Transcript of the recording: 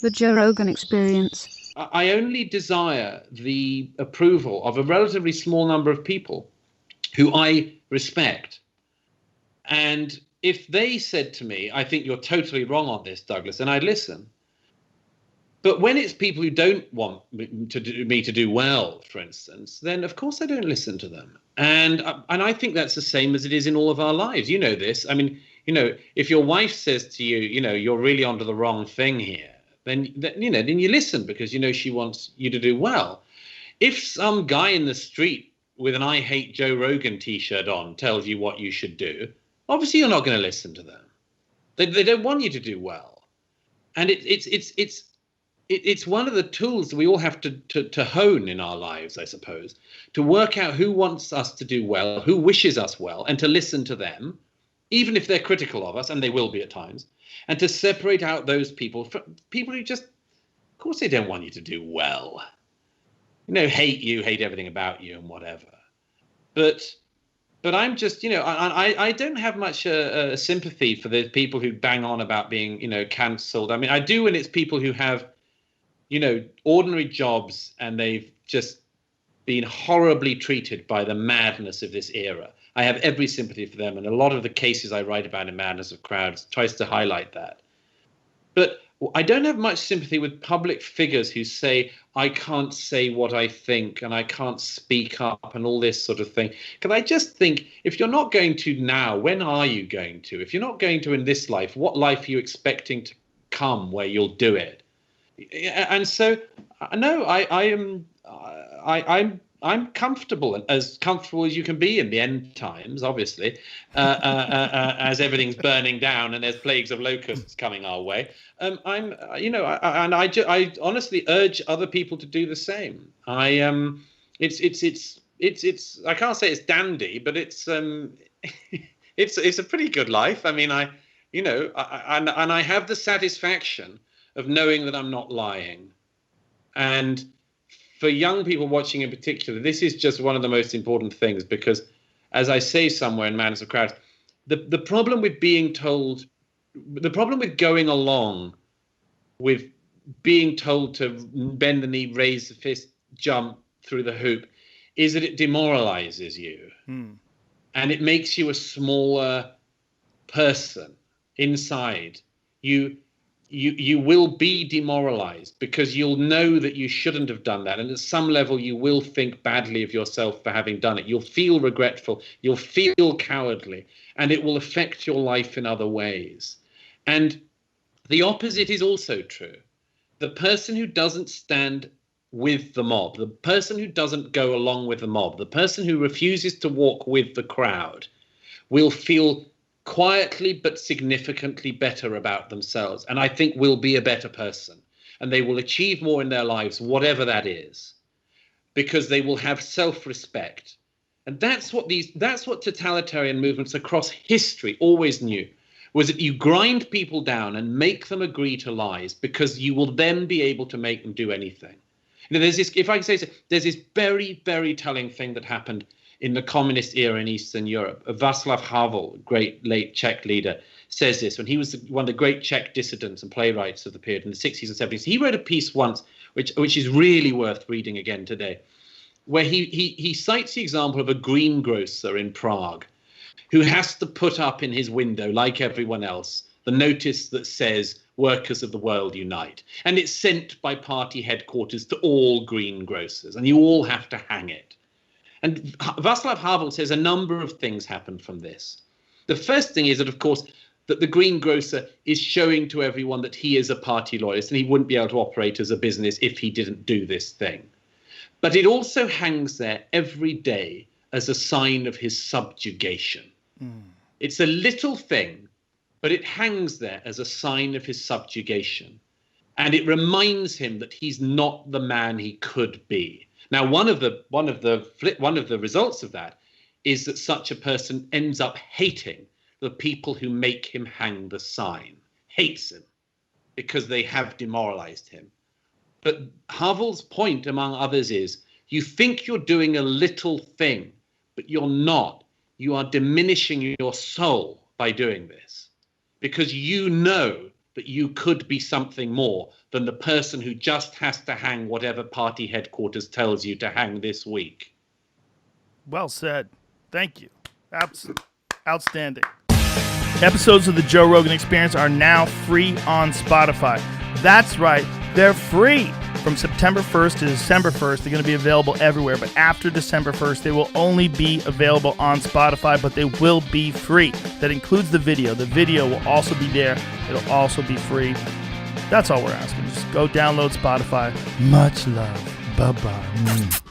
The Joe Rogan Experience. I only desire the approval of a relatively small number of people who I respect. And if they said to me, I think you're totally wrong on this, Douglas, and I'd listen. But when it's people who don't want me to do well, for instance, then of course I don't listen to them. And I think that's the same as it is in all of our lives. You know this. I mean, if your wife says to you, you're really onto the wrong thing here, then you listen because she wants you to do well. If some guy in the street with an "I hate Joe Rogan" t-shirt on tells you what you should do, obviously you're not going to listen to them. They don't want you to do well, and it's one of the tools that we all have to hone in our lives, I suppose, to work out who wants us to do well, who wishes us well, and to listen to them, even if they're critical of us, and they will be at times, and to separate out those people from people who just, of course, they don't want you to do well. Hate you, hate everything about you, and whatever. But I'm just, I don't have much sympathy for the people who bang on about being, cancelled. I mean, I do when it's people who have, ordinary jobs and they've just been horribly treated by the madness of this era. I have every sympathy for them. And a lot of the cases I write about in Madness of Crowds tries to highlight that. But I don't have much sympathy with public figures who say, I can't say what I think and I can't speak up and all this sort of thing. Because I just think if you're not going to now, when are you going to? If you're not going to in this life, what life are you expecting to come where you'll do it? And so, no, I'm comfortable, as comfortable as you can be in the end times, obviously, as everything's burning down and there's plagues of locusts coming our way. I honestly urge other people to do the same. It's I can't say it's dandy, but it's a pretty good life. I mean, I have the satisfaction of knowing that I'm not lying. And for young people watching in particular, this is just one of the most important things, because as I say somewhere in Madness of Crowds, the problem with being told, the problem with going along with being told to bend the knee, raise the fist, jump through the hoop, is that it demoralizes you. And it makes you a smaller person inside. You will be demoralized because you'll know that you shouldn't have done that. And at some level, you will think badly of yourself for having done it. You'll feel regretful. You'll feel cowardly. And it will affect your life in other ways. And the opposite is also true. The person who doesn't stand with the mob, the person who doesn't go along with the mob, the person who refuses to walk with the crowd will feel quietly but significantly better about themselves, and I think will be a better person, and they will achieve more in their lives, whatever that is, because they will have self-respect. And that's what totalitarian movements across history always knew, was that you grind people down and make them agree to lies, because you will then be able to make them do anything. There's this, if I can say so, there's this very, very telling thing that happened in the communist era in Eastern Europe. Václav Havel, great late Czech leader, says this when he was one of the great Czech dissidents and playwrights of the period in the 60s and 70s. He wrote a piece once, which is really worth reading again today, where he cites the example of a greengrocer in Prague who has to put up in his window, like everyone else, the notice that says, "Workers of the world unite." And it's sent by party headquarters to all greengrocers, and you all have to hang it. And Václav Havel says a number of things happen from this. The first thing is that, of course, that the greengrocer is showing to everyone that he is a party loyalist and he wouldn't be able to operate as a business if he didn't do this thing. But it also hangs there every day as a sign of his subjugation. It's a little thing, but it hangs there as a sign of his subjugation. And it reminds him that he's not the man he could be. Now, one of the results of that is that such a person ends up hating the people who make him hang the sign, hates him because they have demoralized him. But Havel's point, among others, is you think you're doing a little thing, but you're not. You are diminishing your soul by doing this, because you know but you could be something more than the person who just has to hang whatever party headquarters tells you to hang this week. Well said. Thank you. Outstanding. Episodes of the Joe Rogan Experience are now free on Spotify. That's right, they're free. From September 1st to December 1st, they're going to be available everywhere. But after December 1st, they will only be available on Spotify, but they will be free. That includes the video. The video will also be there. It'll also be free. That's all we're asking. Just go download Spotify. Much love. Bye-bye.